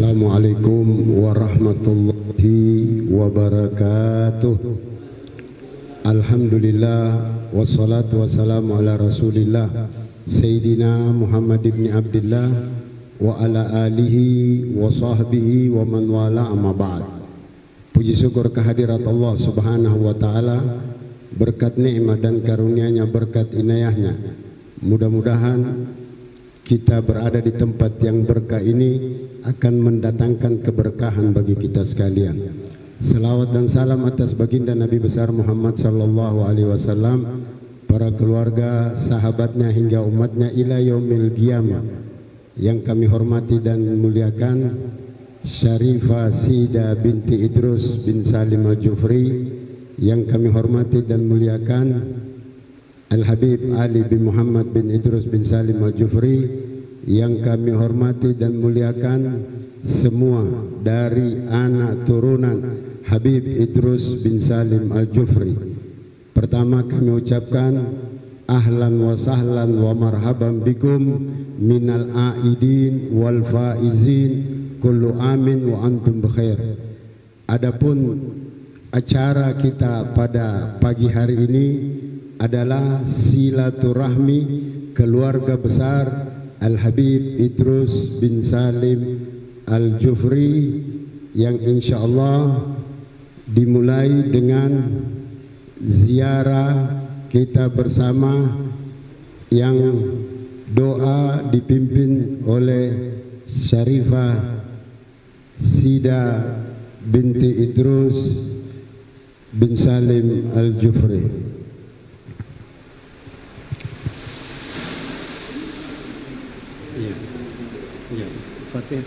Assalamualaikum warahmatullahi wabarakatuh. Alhamdulillah wassalatu wassalamu ala rasulillah Sayyidina Muhammad ibn Abdillah wa ala alihi wa sahbihi wa man wala amma ba'd. Puji syukur kehadirat Allah subhanahu wa ta'ala, berkat nikmat dan karunia-Nya, berkat inayahnya, mudah-mudahan kita berada di tempat yang berkah ini akan mendatangkan keberkahan bagi kita sekalian. Selawat dan salam atas baginda Nabi besar Muhammad sallallahu alaihi wasallam, para keluarga, sahabatnya hingga umatnya ila yaumil qiyamah. Yang kami hormati dan muliakan Syarifah Sida binti Idrus bin Salim Al-Jufri, yang kami hormati dan muliakan Al-Habib Ali bin Muhammad bin Idrus bin Salim Al-Jufri, yang kami hormati dan muliakan semua dari anak turunan Habib Idrus bin Salim Al-Jufri. Pertama kami ucapkan ahlan wa sahlan wa marhaban bikum minal aidin wal faizin kullu amin wa antum bikhair. Adapun acara kita pada pagi hari ini adalah silaturahmi keluarga besar Al-Habib Idrus bin Salim Al-Jufri, yang insya Allah dimulai dengan ziarah kita bersama yang doa dipimpin oleh Syarifah Sida binti Idrus bin Salim Al-Jufri. Fatihah.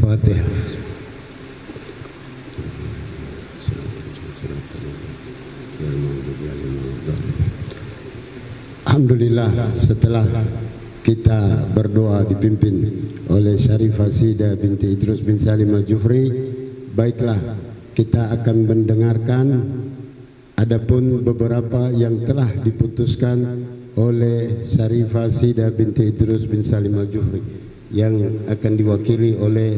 Fatihah. Alhamdulillah, setelah kita berdoa dipimpin oleh Syarifah Sida binti Idrus bin Salim Al-Jufri, baiklah kita akan mendengarkan adapun beberapa yang telah diputuskan oleh Syarifah Sida binti Idrus bin Salim Al-Jufri, yang akan diwakili oleh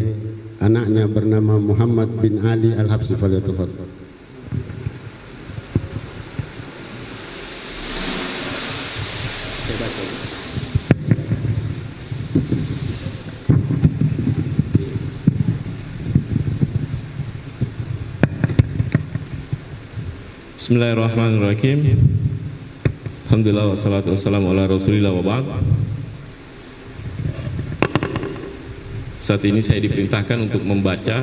anaknya bernama Muhammad bin Ali Al-Habsyi. Falyatafadhal. Bismillahirrahmanirrahim. Alhamdulillah wassalatu wassalamu ala rasulillah wa ba'd. Saat ini saya diperintahkan untuk membaca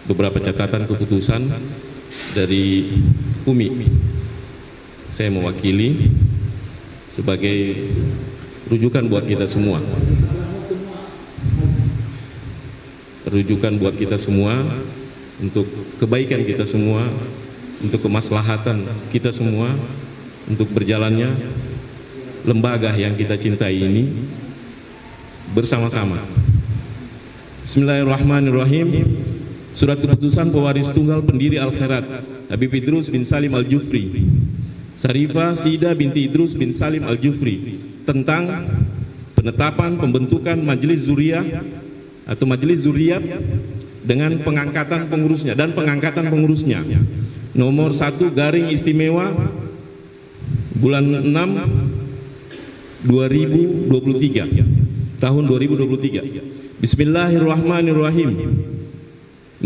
beberapa catatan keputusan dari Umi. Saya mewakili sebagai rujukan buat kita semua. Rujukan buat kita semua, untuk kebaikan kita semua, untuk kemaslahatan kita semua, untuk berjalannya lembaga yang kita cintai ini bersama-sama. Bismillahirrahmanirrahim. Surat keputusan pewaris tunggal pendiri Al-Khairat Habib Idrus bin Salim Al-Jufri, Syarifah Sida binti Idrus bin Salim Al-Jufri, tentang penetapan pembentukan Majelis Zuriyah atau Majelis Zuriyat dengan pengangkatan pengurusnya dan pengangkatan pengurusnya. Nomor 1 garing istimewa bulan 6 2023 tahun 2023. Bismillahirrahmanirrahim.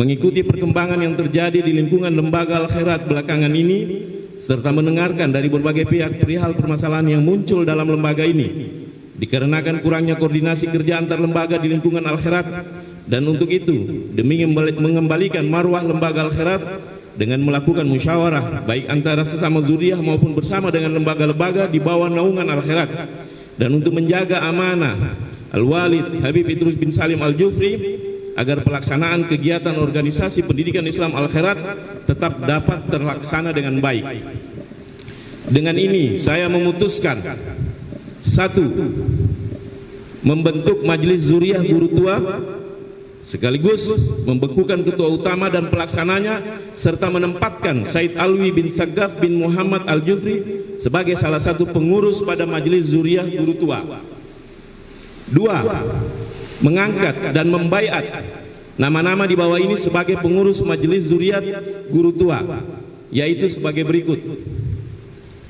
Mengikuti perkembangan yang terjadi di lingkungan lembaga Al-Khairat belakangan ini, serta mendengarkan dari berbagai pihak perihal permasalahan yang muncul dalam lembaga ini, dikarenakan kurangnya koordinasi kerja antar lembaga di lingkungan Al-Khairat, dan untuk itu demi mengembalikan marwah lembaga Al-Khairat dengan melakukan musyawarah baik antara sesama zuriyah maupun bersama dengan lembaga-lembaga di bawah naungan Al-Khairat, dan untuk menjaga amanah Al-Walid Habib Idrus bin Salim Al-Jufri agar pelaksanaan kegiatan organisasi pendidikan Islam Al-Khairat tetap dapat terlaksana dengan baik. Dengan ini saya memutuskan: 1. Membentuk Majelis Zuriyah Guru Tua, sekaligus membekukan ketua utama dan pelaksananya, serta menempatkan Said Alwi bin Saggaf bin Muhammad Al-Jufri sebagai salah satu pengurus pada Majelis Zuriyah Guru Tua. 2. Mengangkat dan membaiat nama-nama di bawah ini sebagai pengurus Majelis Zuriyah Guru Tua, yaitu sebagai berikut: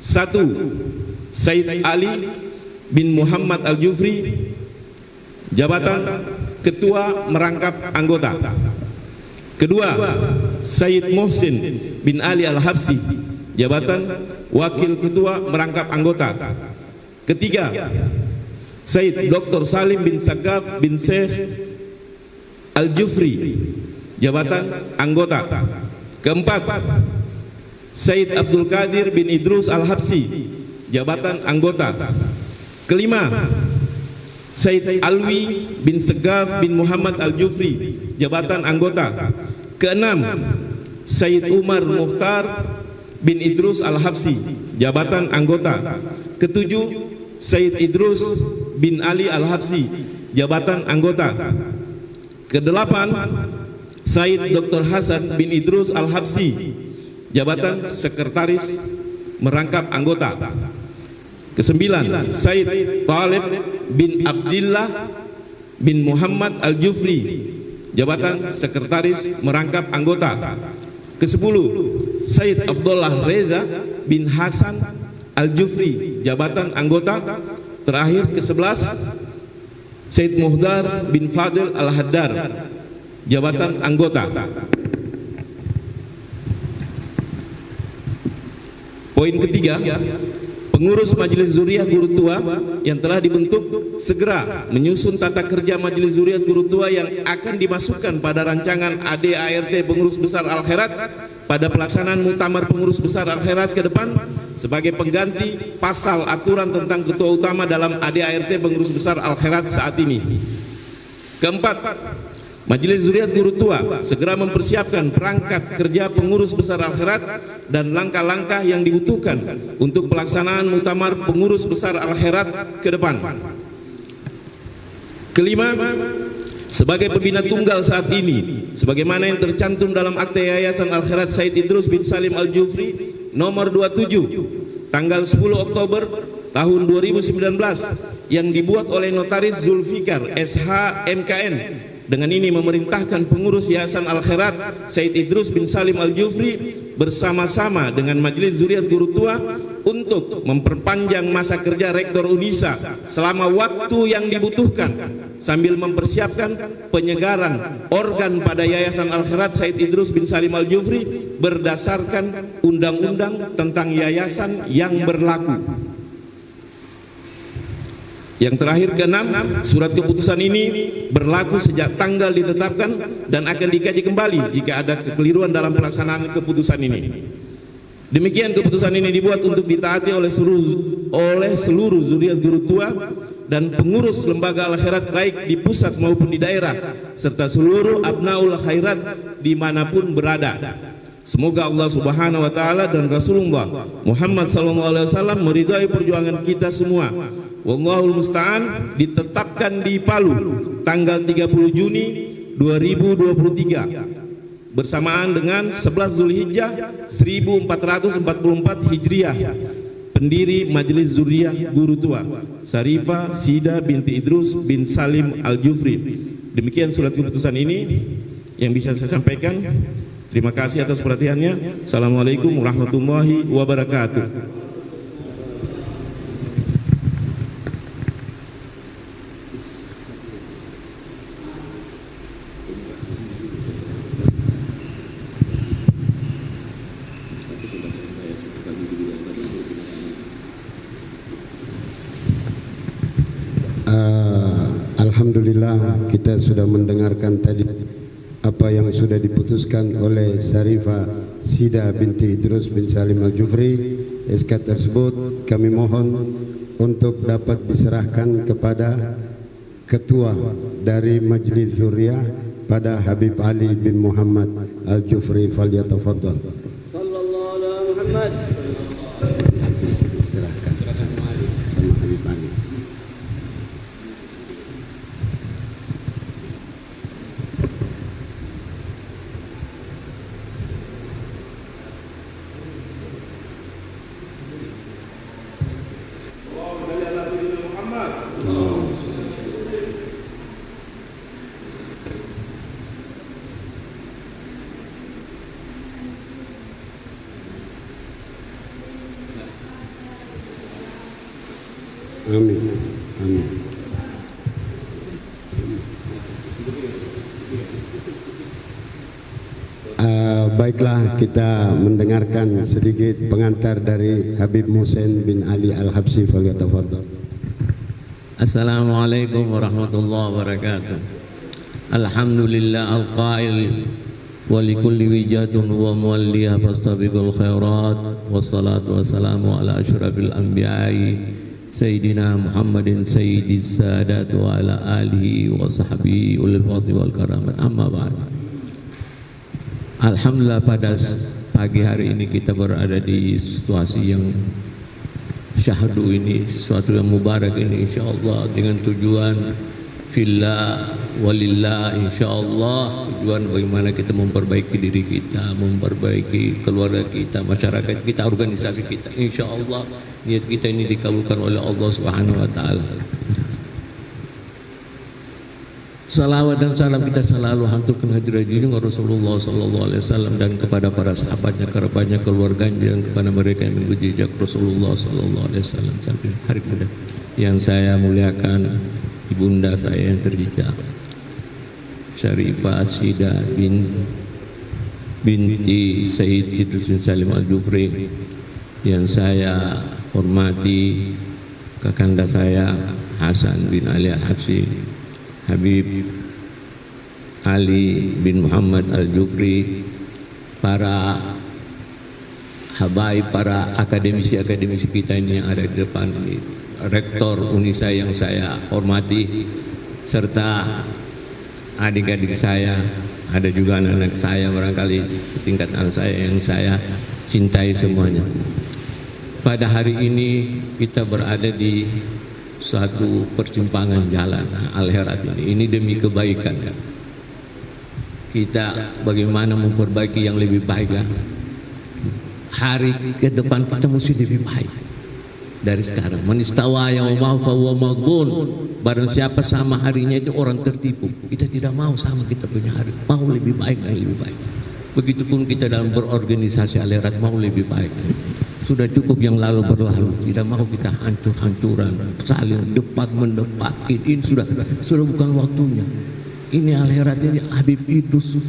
1. Said Ali bin Muhammad Al-Jufri, jabatan Ketua Merangkap Anggota. Kedua, Said Muhsin bin Ali Al-Habsi, jabatan Wakil Ketua Merangkap Anggota. Ketiga, Said Dr. Salim bin Saggaf bin Syekh Al-Jufri, jabatan Anggota. Keempat, Said Abdul Qadir bin Idrus Al-Habsi, jabatan Anggota. Kelima, Said Alwi bin Saggaf bin Muhammad Al-Jufri, jabatan Anggota. Keenam, Said Umar Mukhtar bin Idrus Al-Habsi, jabatan Anggota. Ketujuh, Said Idrus bin Ali Al-Habsi, jabatan Anggota. Kedelapan, Said Dr. Hasan bin Idrus Al-Habsi, jabatan Sekretaris Merangkap Anggota. Kesembilan, Said Talib bin Abdillah bin Muhammad Al-Jufri, jabatan Sekretaris Merangkap Anggota. Kesepuluh, Said Abdullah Reza bin Hasan Al-Jufri, jabatan Anggota. Terakhir, ke-11, Said Muhdar bin Fadil Al-Haddar, jabatan Anggota. Poin ketiga, pengurus Majelis Zuriyah Guru Tua yang telah dibentuk segera menyusun tata kerja Majelis Zuriyah Guru Tua yang akan dimasukkan pada rancangan ADART Pengurus Besar Al-Khairat pada pelaksanaan Muktamar Pengurus Besar Al-Khairat ke depan sebagai pengganti pasal aturan tentang ketua utama dalam ADART Pengurus Besar Al-Khairat saat ini. Keempat, Majelis Zuriyah Guru Tua segera mempersiapkan perangkat kerja pengurus besar Al-Khairat dan langkah-langkah yang dibutuhkan untuk pelaksanaan Muktamar Pengurus Besar Al-Khairat ke depan. Kelima, sebagai pembina tunggal saat ini, sebagaimana yang tercantum dalam akte Yayasan Al-Khairat Said Idrus bin Salim Al-Jufri nomor 27 tanggal 10 Oktober tahun 2019 yang dibuat oleh Notaris Zulfikar SH MKN. Dengan ini memerintahkan pengurus Yayasan Al-Khairat Said Idrus bin Salim Al-Jufri bersama-sama dengan Majelis Zuriyah Guru Tua untuk memperpanjang masa kerja Rektor Unisa selama waktu yang dibutuhkan sambil mempersiapkan penyegaran organ pada Yayasan Al-Khairat Said Idrus bin Salim Al-Jufri berdasarkan undang-undang tentang yayasan yang berlaku. Yang terakhir, keenam, surat keputusan ini berlaku sejak tanggal ditetapkan dan akan dikaji kembali jika ada kekeliruan dalam pelaksanaan keputusan ini. Demikian keputusan ini dibuat untuk ditaati oleh seluruh zuriyah Guru Tua dan pengurus lembaga Al-Khairat baik di pusat maupun di daerah serta seluruh abnaul khairat dimanapun berada. Semoga Allah Subhanahu wa Ta'ala dan Rasulullah Muhammad SAW meridhai perjuangan kita semua. Wallahul musta'an. Ditetapkan di Palu tanggal 30 Juni 2023 bersamaan dengan 11 Zulhijjah 1444 Hijriah. Pendiri Majelis Zuriyah Guru Tua Sarifah Sida binti Idrus bin Salim Al-Jufri. Demikian surat keputusan ini yang bisa saya sampaikan. Terima kasih atas perhatiannya. Assalamualaikum warahmatullahi wabarakatuh. Alhamdulillah, kita sudah mendengarkan tadi apa yang sudah diputuskan oleh Sarifah Sida binti Idrus bin Salim Al-Jufri. SK tersebut kami mohon untuk dapat diserahkan kepada ketua dari Majelis Zuriyah pada Habib Ali bin Muhammad Al-Jufri, falyatafaddal. Sallallahu alaihi Muhammad. Silakan sama Habib Ali. Amin. Amin. Baiklah, kita mendengarkan sedikit pengantar dari Habib Muhsin bin Ali Al-Habsyi, falyatafaddal. Assalamualaikum warahmatullahi wabarakatuh. Alhamdulillah al-qail wa likulli wijatun wa muwalliha fastabiqul khairat wassalatu wassalamu ala asyrafil anbiya'i Sayyidina Muhammadin Sayyidis Sadat wa ala alihi wa sahbihi ulil fadli wal karamat, amma ba'd. Alhamdulillah, pada pagi hari ini kita berada di situasi yang syahdu ini, sesuatu yang mubarak ini, insyaallah dengan tujuan fillah walillah, insyaallah tujuan bagaimana kita memperbaiki diri kita, memperbaiki keluarga kita, masyarakat kita, organisasi kita. Insyaallah niat kita ini dikabulkan oleh Allah Subhanahu wa taala. Salawat dan salam kita selalu hanturkan hadirat junjungan Rasulullah sallallahu alaihi wasallam dan kepada para sahabatnya, kerabatnya, keluarganya, dan kepada mereka yang mengikuti jejak Rasulullah sallallahu alaihi wasallam sampai hari kemudian. Yang saya muliakan ibunda saya yang tercinta, Syarifah Sida binti Sayyid Idrus bin Salim Al-Jufri. Yang saya hormati kakanda saya Hasan bin Ali Al-Habsyi, Habib Ali bin Muhammad Al-Jufri, para habaib, para akademisi-akademisi kita ini yang ada di depan ini, Rektor Unisa yang saya hormati, serta adik-adik saya, ada juga anak-anak saya barangkali setingkat anak saya yang saya cintai semuanya. Pada hari ini kita berada di suatu persimpangan jalan Al-Herat ini demi kebaikan kita, bagaimana memperbaiki yang lebih baik. Hari ke depan kita mesti lebih baik dari sekarang. Man istawa yauma fa huwa maghbun. Barang siapa sama harinya itu orang tertipu. Kita tidak mau sama kita punya hari, mau lebih baik dan lebih baik. Begitupun kita dalam berorganisasi Al-Herat, mau lebih baik. Sudah cukup yang lalu berlalu, tidak mau kita hancur-hancuran, saling depak-mendepak. Ini sudah bukan waktunya. Ini Al-Herat ini, Habib Idrus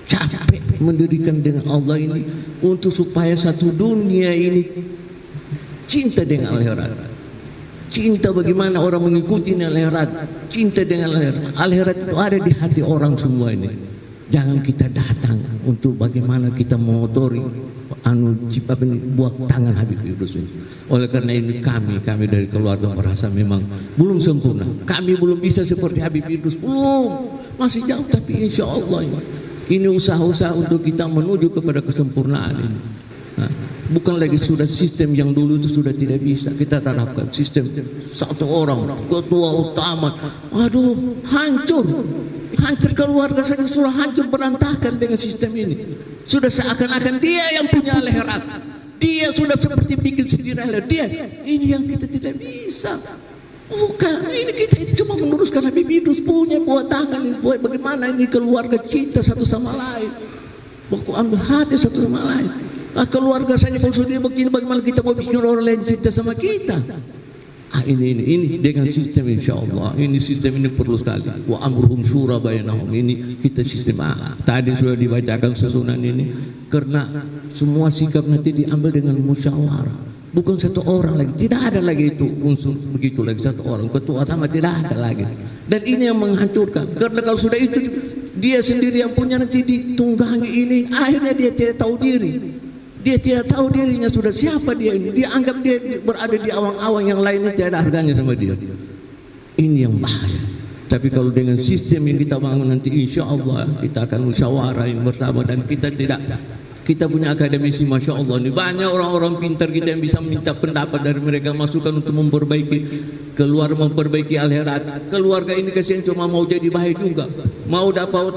capek mendirikan dengan Allah ini untuk supaya satu dunia ini cinta dengan Al-Herat. Cinta bagaimana orang mengikuti Al-Herat, cinta dengan Al-Herat. Al-Herat itu ada di hati orang semua ini. Jangan kita datang untuk bagaimana kita mengotori buat tangan Habib Idrus ini. Oleh karena ini kami dari keluarga merasa memang belum sempurna. Kami belum bisa seperti Habib Idrus, belum, masih jauh. Tapi insya Allah ini usaha-usaha untuk kita menuju kepada kesempurnaan ini. Bukan lagi sudah sistem yang dulu itu sudah tidak bisa kita terapkan. Sistem satu orang ketua utama, aduh hancur keluarga saja sudah hancur berantakan dengan sistem ini. Sudah seakan-akan dia yang punya Al-Herat, dia sudah seperti bikin sendiri Al-Herat. Dia ini yang kita tidak bisa. Bukan, ini kita ini cuma meneruskan Habib Idrus punya buat tangan ini, buat bagaimana ini keluarga cinta satu sama lain, baku ambil hati satu sama lain. Keluarga saja kalau sudah begini, bagaimana kita mau bikin orang lain cinta sama kita? Ini dengan sistem insyaallah. Ini sistem ini perlu sekali. Wa amruhum syura bainahum. Ini kita sistem tadi sudah dibacakan susunan ini, karena semua sikap nanti diambil dengan musyawarah. Bukan satu orang lagi, tidak ada lagi itu unsur begitu lagi satu orang ketua sama, tidak ada lagi. Dan ini yang menghancurkan. Karena kalau sudah itu dia sendiri yang punya, nanti ditunggangi ini, akhirnya dia tidak tahu diri. Dia tidak tahu dirinya sudah siapa dia ini. Dia anggap dia berada di awang-awang yang lainnya tidak ada harganya sama dia. Ini yang bahaya. Tapi kalau dengan sistem yang kita bangun nanti, insya Allah kita akan musyawarah bersama, dan kita punya akademisi, masya Allah, ini banyak orang-orang pintar kita yang bisa minta pendapat dari mereka, masukan untuk memperbaiki keluar, memperbaiki akhirat. Keluarga ini kasihan cuma mau jadi baik juga, mau dapat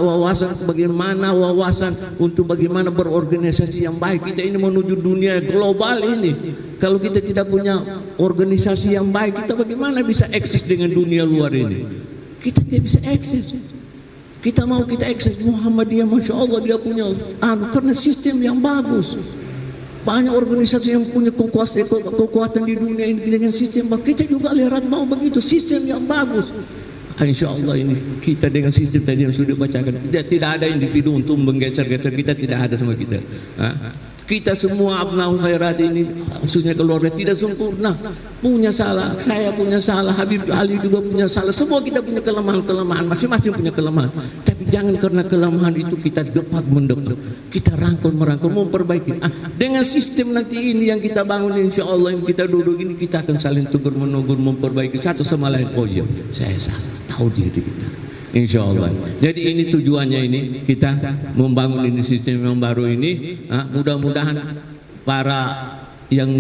wawasan untuk bagaimana berorganisasi yang baik. Kita ini menuju dunia global ini. Kalau kita tidak punya organisasi yang baik, kita bagaimana bisa eksis dengan dunia luar ini? Kita tidak bisa eksis. Kita mau kita eksis Muhammadiyah, masya Allah dia punya karena sistem yang bagus. Banyak organisasi yang punya kekuatan di dunia ini dengan sistem bagus. Kita juga lihat mau begitu, sistem yang bagus. Insya Allah ini kita dengan sistem tadi yang sudah bacakan, tidak ada individu untuk menggeser-geser kita, tidak ada sama kita. Kita semua abnaul khairat ini, khususnya keluarga, tidak sempurna, punya salah. Saya punya salah, Habib Ali juga punya salah. Semua kita punya kelemahan, masing-masing punya kelemahan. Tapi jangan karena kelemahan itu kita mendepak. Kita merangkul, memperbaiki. Dengan sistem nanti ini yang kita bangun, insya Allah yang kita duduk ini, kita akan saling tegur menegur, memperbaiki satu sama lain. Oh iya, saya salah, tahu diri kita. Insya Allah. Jadi ini tujuannya, ini kita membangun ini sistem yang baru ini. Mudah-mudahan para yang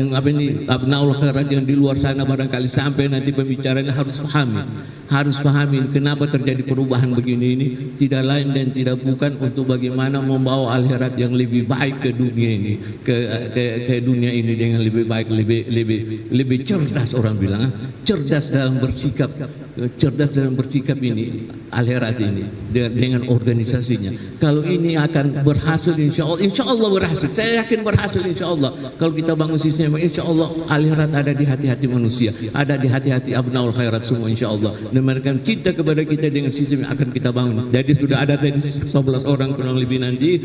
abnaul khairat yang di luar sana barangkali sampai nanti pembicaranya harus pahami kenapa terjadi perubahan begini ini, tidak lain dan tidak bukan untuk bagaimana membawa akhirat yang lebih baik ke dunia ini, ke dunia ini dengan lebih baik, lebih cerdas. Orang bilang cerdas dalam bersikap ini akhirat ini dengan organisasinya. Kalau ini akan berhasil, insya Allah berhasil. Saya yakin berhasil insya Allah. Kalau kita bangun sistem, insya Allah akhirat ada di hati-hati manusia, ada di hati-hati abnaul khairat semua, insya Allah. Mereka cinta kepada kita dengan sistem yang akan kita bangun. Jadi sudah ada tadi 11 orang kurang lebih nanti,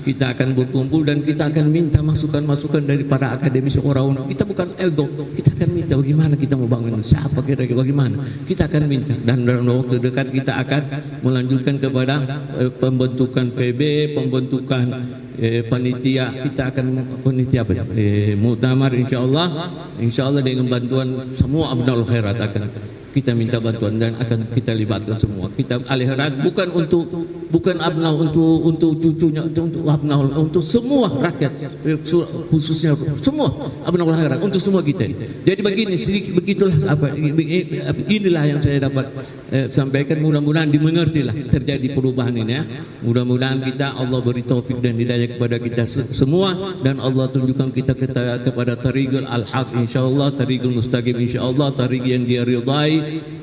kita akan berkumpul dan kita akan minta masukan-masukan dari para akademisi orang. Kita bukan ego, kita akan minta bagaimana kita mau bangun, siapa kira-kira bagaimana. Kita akan minta, dan dalam waktu dekat kita akan melanjutkan kepada pembentukan PB, pembentukan panitia. Kita akan panitia muktamar, insya Allah dengan bantuan semua abnaul khairat akan kita minta bantuan dan akan kita libatkan semua. Kita akhirat bukan abnaul untuk cucunya, untuk abnaul, untuk semua rakyat, khususnya semua abnaul akhirat, untuk semua kita. Jadi begini, sedikit begitulah inilah yang saya dapat sampaikan. Mudah-mudahan dimengertilah terjadi perubahan ini, ya. Mudah-mudahan kita Allah beri taufik dan hidayah kepada kita semua, dan Allah tunjukkan kita kepada tariqul al-haq, insyaallah, tariqul mustaqim, insyaallah, tariq yang dia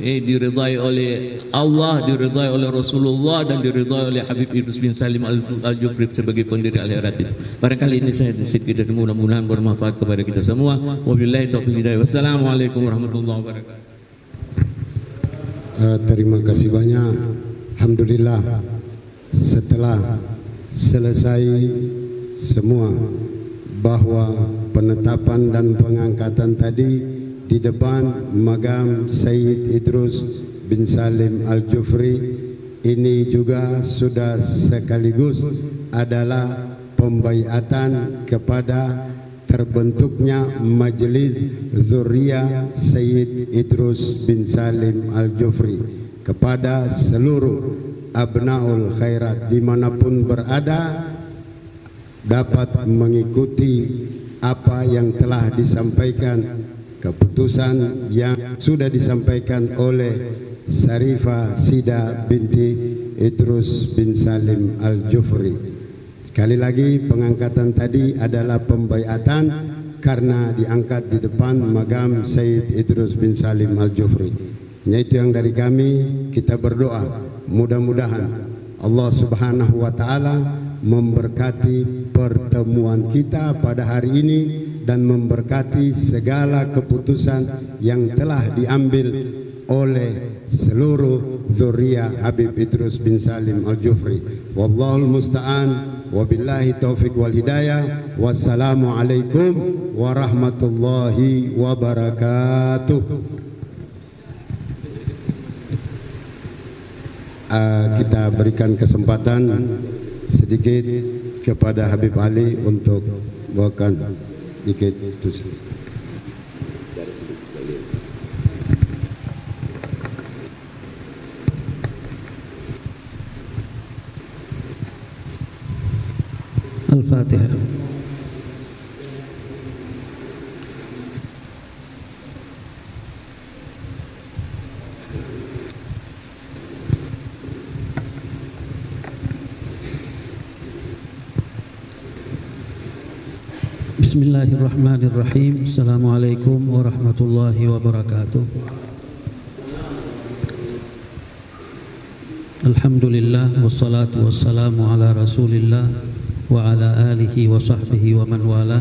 diridai oleh Allah, diridai oleh Rasulullah, dan diridai oleh Habib Idrus bin Salim Al-Jufri sebagai pendiri al-khairat itu. Barangkali ini saya sedikit, mudah-mudahan bermanfaat kepada kita semua. Wabillahi taufiq hidayah. Wassalamualaikum warahmatullahi wabarakatuh. Terima kasih banyak. Alhamdulillah, setelah selesai semua bahwa penetapan dan pengangkatan tadi di depan Magam Sayyid Idrus bin Salim Al-Jufri, ini juga sudah sekaligus adalah pembaiatan kepada terbentuknya Majelis Dzurriyyah Sayyid Idrus bin Salim Al-Jufri kepada seluruh abnaul khairat dimanapun berada dapat mengikuti apa yang telah disampaikan, keputusan yang sudah disampaikan oleh Syarifah Sida binti Idrus bin Salim Al-Jufri. Sekali lagi, pengangkatan tadi adalah pembaiatan karena diangkat di depan Magam Sayyid Idrus bin Salim Al-Jufri. Itu yang dari kami. Kita berdoa mudah-mudahan Allah Subhanahu wa taala memberkati pertemuan kita pada hari ini dan memberkati segala keputusan yang telah diambil oleh seluruh dzurriyyah Habib Idrus bin Salim Al-Jufri. Wallahul musta'an, wabillahi taufiq wal hidayah. Wassalamualaikum warahmatullahi wabarakatuh. Kita berikan kesempatan sedikit kepada Habib Ali untuk bawakan sedikit Al-Fatihah. Bismillahirrahmanirrahim. Assalamualaikum warahmatullahi wabarakatuh. Alhamdulillah wassalatu wassalamu ala Rasulillah wa ala alihi wa sahbihi wa man wala.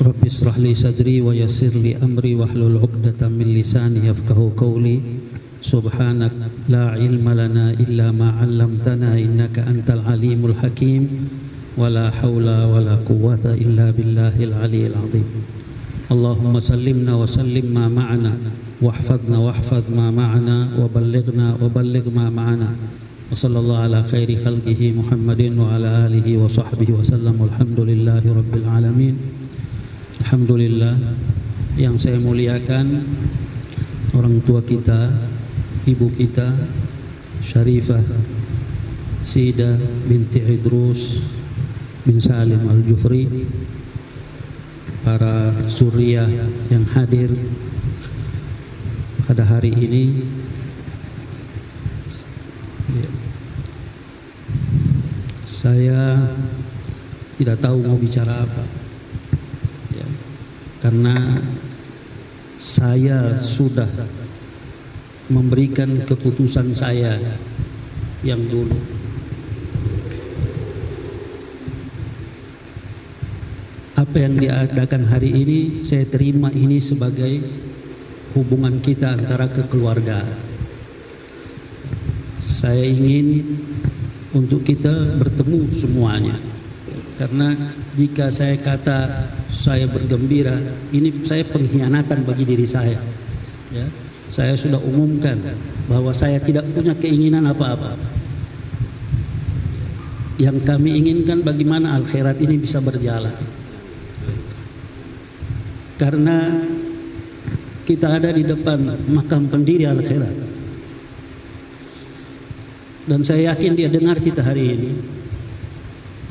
Rabbi israh li sadri wa yassir li amri wahlul 'uqdatam min lisani yafqahu qawli. Subhanak la ilma lana illa ma 'allamtana innaka antal alimul hakim. Wala haula wala quwwata illa billahil aliyil azim. Allahumma sallimna wa sallim ma ma'ana wahfadna wahfad ma ma'ana wa balligh ma ma'ana. Wa sallallahu ala khairi khalqihi Muhammadin wa ala alihi wa sahbihi wa sallam. Alhamdulillahi rabbil alamin. Alhamdulillah, yang saya muliakan orang tua kita, ibu kita Syarifah Sida binti Idrus bin Salim Al-Jufri, para suriah yang hadir pada hari ini. Saya tidak tahu mau bicara apa, ya, karena saya sudah memberikan keputusan saya yang dulu. Apa yang diadakan hari ini, saya terima ini sebagai hubungan kita antara kekeluargaan. Saya ingin untuk kita bertemu semuanya, karena jika saya kata saya bergembira, ini saya pengkhianatan bagi diri saya. Ya, saya sudah umumkan bahwa saya tidak punya keinginan apa-apa. Yang kami inginkan bagaimana akhirat ini bisa berjalan. Karena kita ada di depan makam pendiri akhirat, dan saya yakin dia dengar kita hari ini.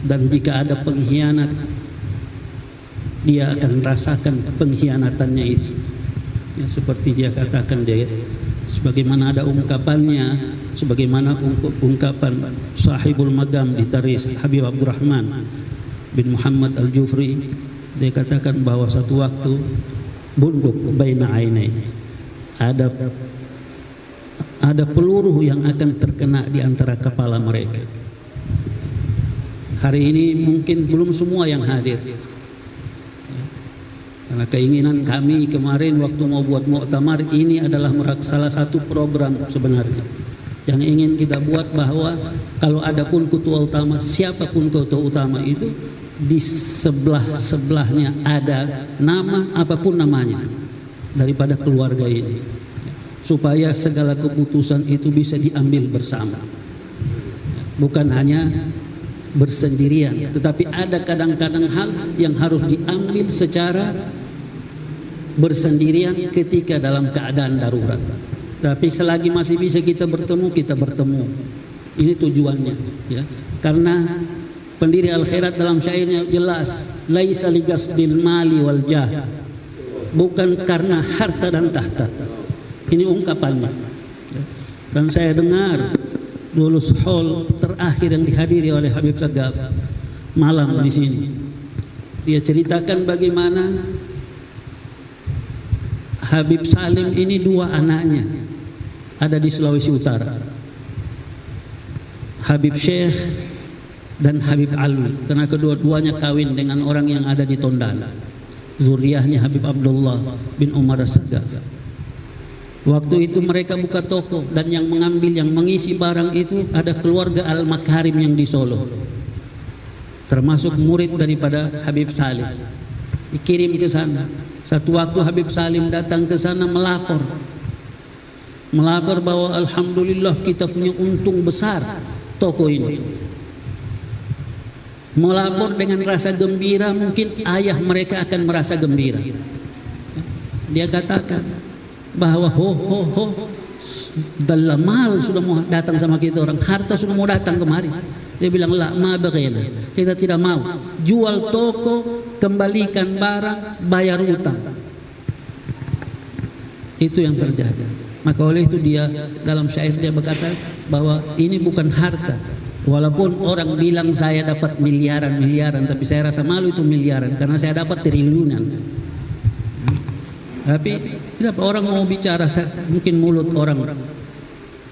Dan jika ada pengkhianat, dia akan rasakan pengkhianatannya itu. Ya, seperti dia katakan, dia sebagaimana ada ungkapannya, sebagaimana ungkapan sahibul magam di Taris Habib Abdurrahman bin Muhammad Al-Jufri. Dia katakan bahwa satu waktu bunduk baina ainai, ada peluru yang akan terkena di antara kepala mereka. Hari ini mungkin belum semua yang hadir, karena keinginan kami kemarin waktu mau buat muktamar ini adalah salah satu program sebenarnya yang ingin kita buat, bahwa kalau ada pun ketua utama, siapapun ketua utama itu, di sebelahnya ada nama apapun namanya daripada keluarga ini, supaya segala keputusan itu bisa diambil bersama, bukan hanya bersendirian, tetapi ada kadang-kadang hal yang harus diambil secara bersendirian ketika dalam keadaan darurat. Tapi selagi masih bisa kita bertemu, kita bertemu. Ini tujuannya, ya. Karena pendiri al-khairat dalam syairnya jelas, laisa ligasdil mali wal jah, bukan karena harta dan tahta. Ini ungkapannya. Dan saya dengar dulu hall terakhir yang dihadiri oleh Habib Sagaf malam di sini, dia ceritakan bagaimana Habib Salim ini dua anaknya ada di Sulawesi Utara, Habib Syekh dan Habib Alwi, karena kedua-duanya kawin dengan orang yang ada di Tondano, zuriahnya Habib Abdullah bin Umar As-Sagaf. Waktu itu mereka buka toko, dan yang mengambil, yang mengisi barang itu ada keluarga Al-Makarim yang di Solo, termasuk murid daripada Habib Salim, dikirim ke sana. Satu waktu Habib Salim datang ke sana melapor bahwa alhamdulillah kita punya untung besar toko ini. Melapor dengan rasa gembira, mungkin ayah mereka akan merasa gembira. Dia katakan bahwa dalamal sudah mau datang sama kita, orang harta sudah mau datang kemari, Dia bilang, la ma baghina, kita tidak mau. Jual toko, kembalikan barang, bayar utang. Itu yang terjadi. Maka oleh itu dia dalam syair dia berkata bahwa ini bukan harta. Walaupun orang bilang saya dapat miliaran, tapi saya rasa malu itu miliaran karena saya dapat triliunan. Tapi tidak, orang mau bicara, mungkin mulut orang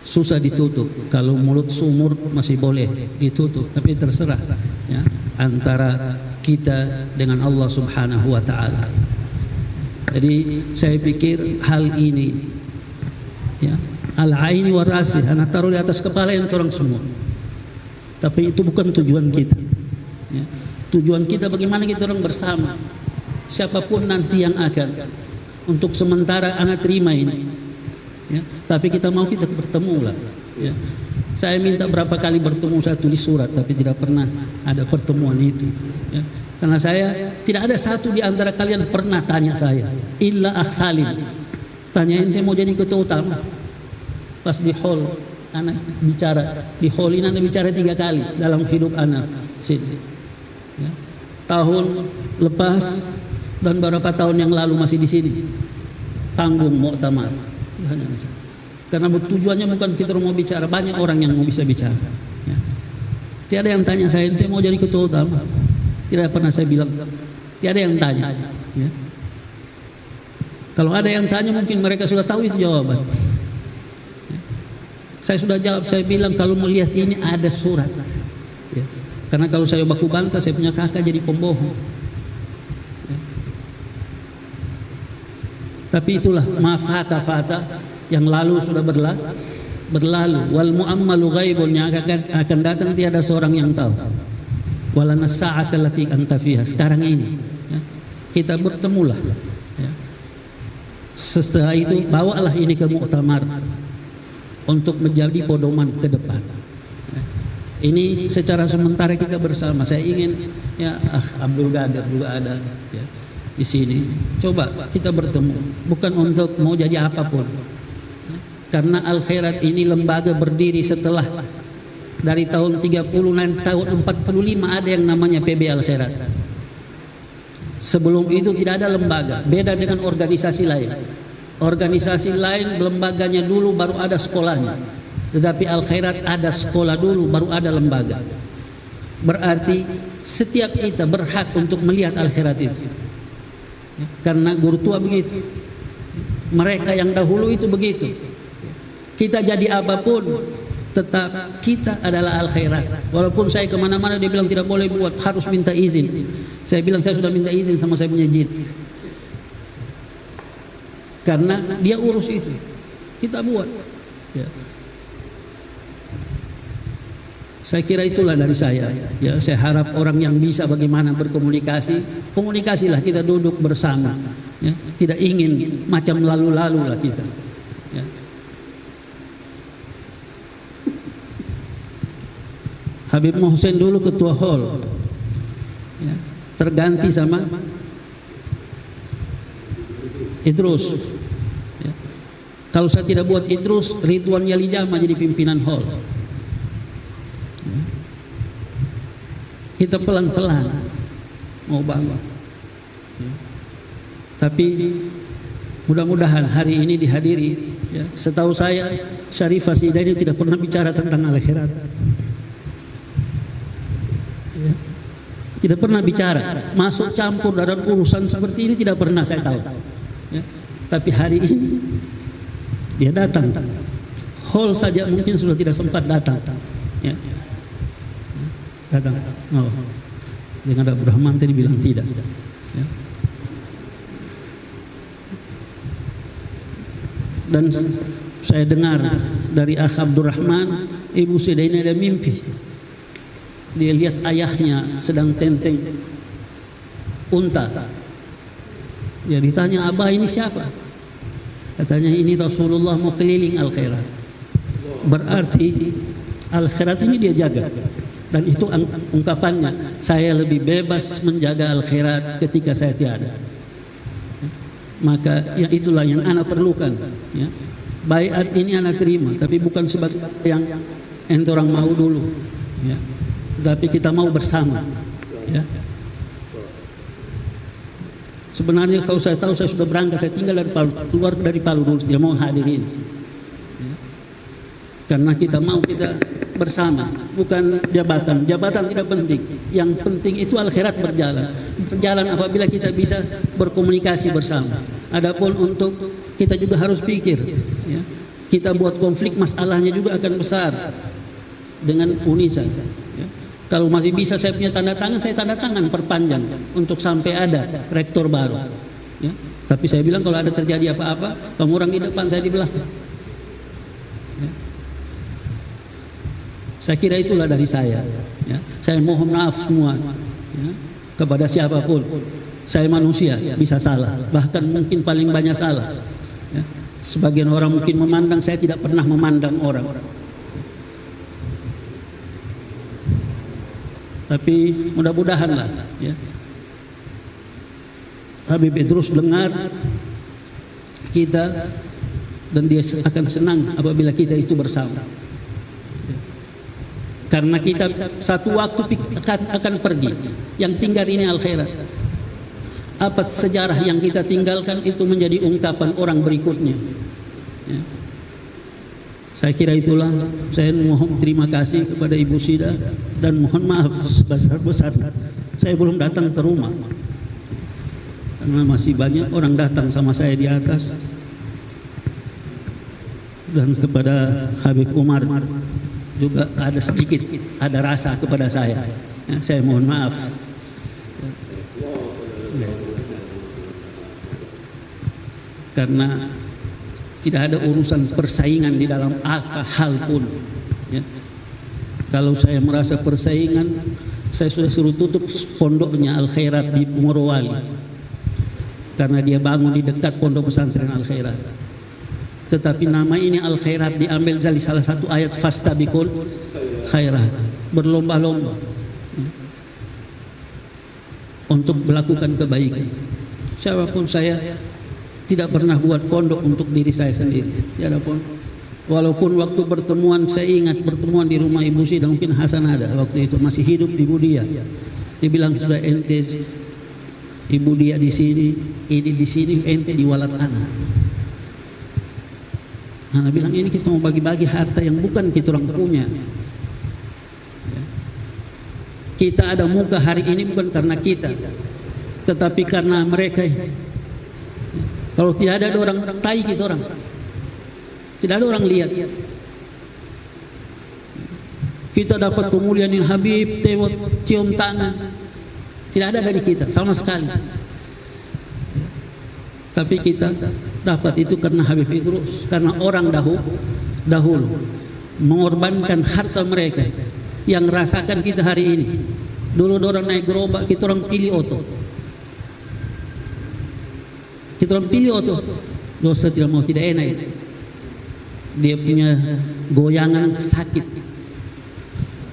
susah ditutup. Kalau mulut sumur masih boleh ditutup, tapi terserah ya, antara kita dengan Allah Subhanahu wa taala. Jadi saya pikir hal ini ya, al-aini wa rasi, anak taruh di atas kepala yang orang semua. Tapi itu bukan tujuan kita ya. Tujuan kita bagaimana kita orang bersama. Siapapun nanti yang akan, untuk sementara anak terima ini ya. Tapi kita mau kita bertemu lah ya. Saya minta berapa kali bertemu, saya tulis surat, tapi tidak pernah ada pertemuan itu ya. Karena saya tidak ada satu di antara kalian pernah tanya saya, illa akh Salim, tanya ente mau jadi ketua utama. Pas di hall anak bicara, di hall ini anak bicara 3 kali dalam hidup anak sini ya. Tahun lepas dan beberapa tahun yang lalu masih di sini panggung muktamar. Karena tujuannya bukan kita mau bicara, banyak orang yang mau bisa bicara ya. Tiada yang tanya saya ente mau jadi ketua utama, tidak pernah saya bilang. Tiada yang tanya ya. Kalau ada yang tanya mungkin mereka sudah tahu itu jawaban ya. Saya sudah jawab, saya bilang kalau melihat ini ada surat ya. Karena kalau saya baku bantah, saya punya kakak jadi pembohong ya. Tapi itulah fata yang lalu sudah berlalu. Wal mu'ammalu ghaibun, yang akan datang tiada seorang yang tahu. Wala nas-sa'ata allati anta fiha, sekarang ini ya, kita bertemulah ya. Setelah itu bawalah ini ke muktamar untuk menjadi pedoman ke depan ya. Ini secara sementara kita bersama. Saya ingin ya Abdul Qadir juga ada ya, di sini. Coba kita bertemu, bukan untuk mau jadi apapun ya. Karena Al Khairat ini lembaga berdiri setelah dari tahun 30 dan tahun 45 ada yang namanya PB Al Khairat. Sebelum itu tidak ada lembaga, beda dengan organisasi lain. Organisasi lain lembaganya dulu baru ada sekolahnya. Tetapi Al Khairat ada sekolah dulu baru ada lembaga. Berarti setiap kita berhak untuk melihat Al Khairat itu. Karena guru tua begitu. Mereka yang dahulu itu begitu. Kita jadi apapun, tetap kita adalah Al Khairat. Walaupun saya kemana-mana dia bilang tidak boleh buat, harus minta izin. Saya bilang saya sudah minta izin sama saya punya jid. Karena dia urus itu, kita buat ya. Saya kira itulah dari saya ya. Saya harap orang yang bisa bagaimana berkomunikasi, komunikasilah, kita duduk bersama ya. Tidak ingin macam lalu-lalu lah kita ya. Habib Mohsen dulu ketua hall ya, terganti sama Idrus ya. Kalau saya tidak buat Idrus, Ridwan Yalijama jadi pimpinan hall ya. Kita pelan-pelan mau bangun ya. Tapi mudah-mudahan hari ini dihadiri ya. Setahu saya Syarifah Sida ini tidak pernah bicara tentang Al Khairat ya. Tidak pernah bicara, masuk campur dalam urusan seperti ini tidak pernah saya tahu ya. Tapi hari ini dia datang, hall saja mungkin sudah tidak sempat datang ya. Datang oh. Dengan Abdul Rahman tadi bilang tidak ya. Dan saya dengar dari Akh Abdul Rahman, Ibu Sida ini ada mimpi. Dia lihat ayahnya sedang tenteng unta. Dia ditanya, Abah ini siapa? Katanya ini Rasulullah mau keliling Al Khairat. Berarti Al Khairat ini dia jaga. Dan itu ungkapannya, saya lebih bebas menjaga Al Khairat ketika saya tiada. Maka ya itulah yang anak perlukan ya. Baiat ini anak terima, tapi bukan sebagai yang ente orang mau dulu ya. tapi kita mau bersama. Ya. Sebenarnya kalau saya tahu saya sudah berangkat, saya tinggal dari Palu, keluar dari Palu dulu, tidak mau hadirin. Ya. Karena kita mau kita bersama, bukan jabatan. Jabatan tidak penting. Yang penting itu akhirat berjalan. Berjalan apabila kita bisa berkomunikasi bersama. Adapun untuk kita juga harus pikir, ya. Kita buat konflik, masalahnya juga akan besar dengan UNISA. Ya. Kalau masih bisa saya punya tanda tangan, saya tanda tangan perpanjang untuk sampai ada rektor baru. Ya. Tapi saya bilang kalau ada terjadi apa-apa, kamu orang di depan, saya di belakang. Ya. Saya kira itulah dari saya. Ya. Saya mohon maaf semua, ya, kepada siapapun. Saya manusia, bisa salah, bahkan mungkin paling banyak salah. Ya. Sebagian orang mungkin memandang, saya tidak pernah memandang orang. Tapi mudah-mudahanlah, ya, Habib Idrus dengar kita dan dia akan senang apabila kita itu bersama. Karena kita satu waktu akan pergi. Yang tinggal ini akhirat. Apa sejarah yang kita tinggalkan itu menjadi ungkapan orang berikutnya. Ya. Saya kira itulah. Saya mohon terima kasih kepada Ibu Sida dan mohon maaf sebesar-besarnya saya belum datang ke rumah karena masih banyak orang datang sama saya di atas. Dan kepada Habib Umar juga ada sedikit ada rasa kepada saya. Ya, saya mohon maaf. Karena tidak ada urusan persaingan di dalam apa hal pun. Ya. Kalau saya merasa persaingan, saya sudah suruh tutup pondoknya Al Khairat di Morowali. Karena dia bangun di dekat pondok pesantren Al Khairat. Tetapi nama ini Al Khairat diambil dari salah satu ayat fastabiqul khairat, berlomba-lomba untuk melakukan kebaikan. Siapapun saya tidak pernah buat pondok untuk diri saya sendiri. Tiadapun. Walaupun waktu pertemuan saya ingat pertemuan di rumah Ibu Sida, mungkin Hasan ada waktu itu masih hidup Ibu Dia. Dia bilang sudah ente Ibu Dia di sini, ini di sini, ente di Walat Ana. Ana bilang ini kita mau bagi-bagi harta yang bukan kita orang punya. Kita ada muka hari ini bukan karena kita, tetapi karena mereka. Kalau tidak ada orang tai kita orang, tidak ada orang lihat. Kita dapat kemuliaan yang Habib tewot cium tangan, tidak ada dari kita sama sekali. Tapi kita dapat itu karena Habib Idrus, karena orang dahulu mengorbankan harta mereka yang rasakan kita hari ini. Dulu orang naik gerobak, kita orang pilih oto. Kita orang pilih oto. Dosa tidak mau tidak enak. Dia punya goyangan sakit.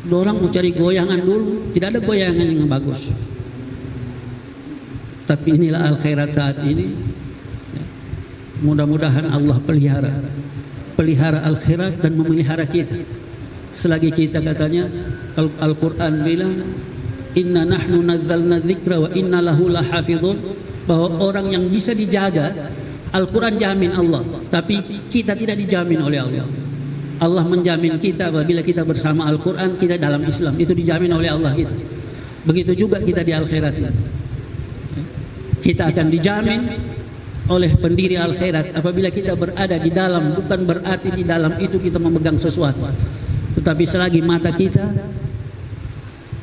Orang mau cari goyangan dulu, tidak ada goyangan yang bagus. Tapi inilah Al Khairat saat ini. Mudah-mudahan Allah pelihara Al Khairat dan memelihara kita. Selagi kita katanya Al-Quran bilang inna nahnu nazzalna dzikra wa inna lahu lahafidhun, bahwa orang yang bisa dijaga Al-Quran jamin Allah, tapi kita tidak dijamin oleh Allah. Allah menjamin kita apabila kita bersama Al-Quran, kita dalam Islam, itu dijamin oleh Allah kita. Begitu juga kita di Al-Khairat. Kita akan dijamin oleh pendiri Al-Khairat apabila kita berada di dalam, bukan berarti di dalam itu kita memegang sesuatu, tetapi selagi mata kita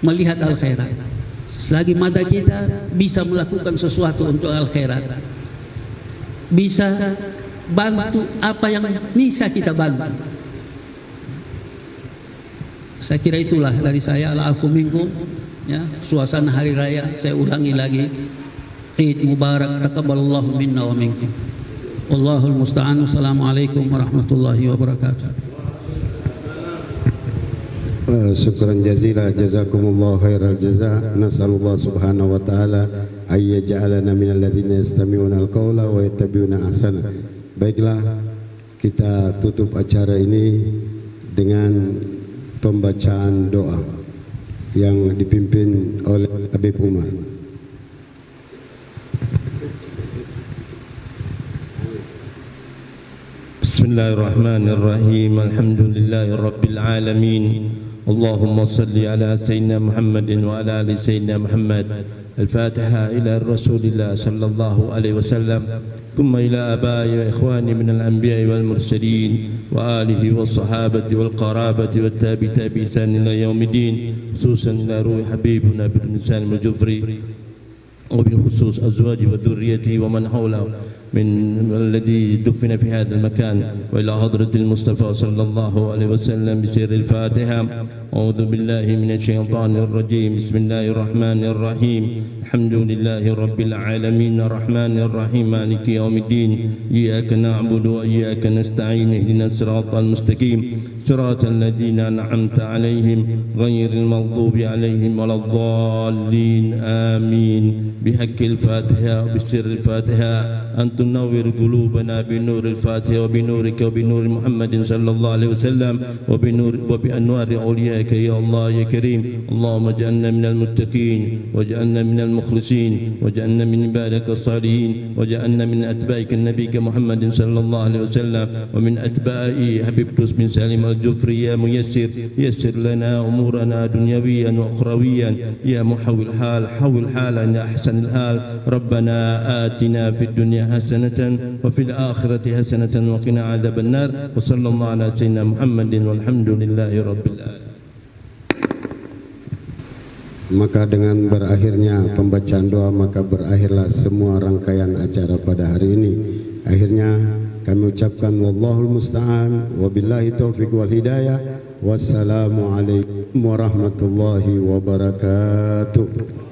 melihat Al-Khairat, selagi mata kita bisa melakukan sesuatu untuk Al-Khairat, bisa bantu apa yang bisa kita bantu. Saya kira itulah dari saya. Al-afu minkum, ya, suasana hari raya saya ulangi lagi, Eid Mubarak, taqabbalallahu minna wa minkum. Wallahul musta'an. Assalamualaikum warahmatullahi wabarakatuh. Syukran jazila, jazakumullah khairal jaza. Nas'alullah subhanahu wa ta'ala ay yaj'alana minal ladzina yastami'una al-qawla wa yattabi'una ahsana. Baiklah, kita tutup acara ini dengan pembacaan doa. yang dipimpin oleh Habib Umar. Bismillahirrahmanirrahim. Alhamdulillahirabbil alamin. Allahumma salli ala sayyidina Muhammadin wa ala ali sayyidina Muhammad. Al-Fatiha ila Rasulillah sallallahu alaihi wasallam. ثم إلى آبائي وإخواني من الأنبياء والمرسلين وآله والصحابة والقرابة والتابعين بإحسان إلى يوم الدين، خصوصا إلى روح حبيبنا بن سالم الجفري، وبالخصوص أزواجه وذريته ومن حوله من الذي دفن في هذا المكان، وإلى حضرة المصطفى صلى الله عليه وسلم بسر الفاتحة. أعوذ بالله من الشيطان الرجيم. بسم الله الرحمن الرحيم. الحمد لله رب العالمين الرحمن الرحيم مالك يوم الدين. إياك نعبد وإياك نستعين. اهدنا الصراط المستقيم صراط الذين أنعمت عليهم غير المغضوب عليهم ولا الضالين آمين. بحق الفاتحة وبسر الفاتحة أن تنور قلوبنا بنور الفاتحة وبنورك وبنور محمد صلى الله عليه وسلم وبأنوار أوليائك يا الله يا كريم. اللهم اجعلنا من المتقين واجعلنا من المخلصين واجعلنا من عبادك الصالحين واجعلنا من أتباعك النبي محمد صلى الله عليه وسلم ومن أتباع حبيب بن سالم الجفري. يا ميسر يسر لنا أمورنا دنيويا وأخرويا. يا محول حال حول حالا يا أحسن الحال. ربنا آتنا في الدنيا حسنة وفي الآخرة حسنة وقنا عذاب النار. وصلى الله على سيدنا محمد والحمد لله رب العالمين. Maka dengan berakhirnya pembacaan doa, maka berakhirlah semua rangkaian acara pada hari ini. Akhirnya kami ucapkan wallahul musta'an wabillahi taufiq wal hidayah. Wassalamualaikum warahmatullahi wabarakatuh.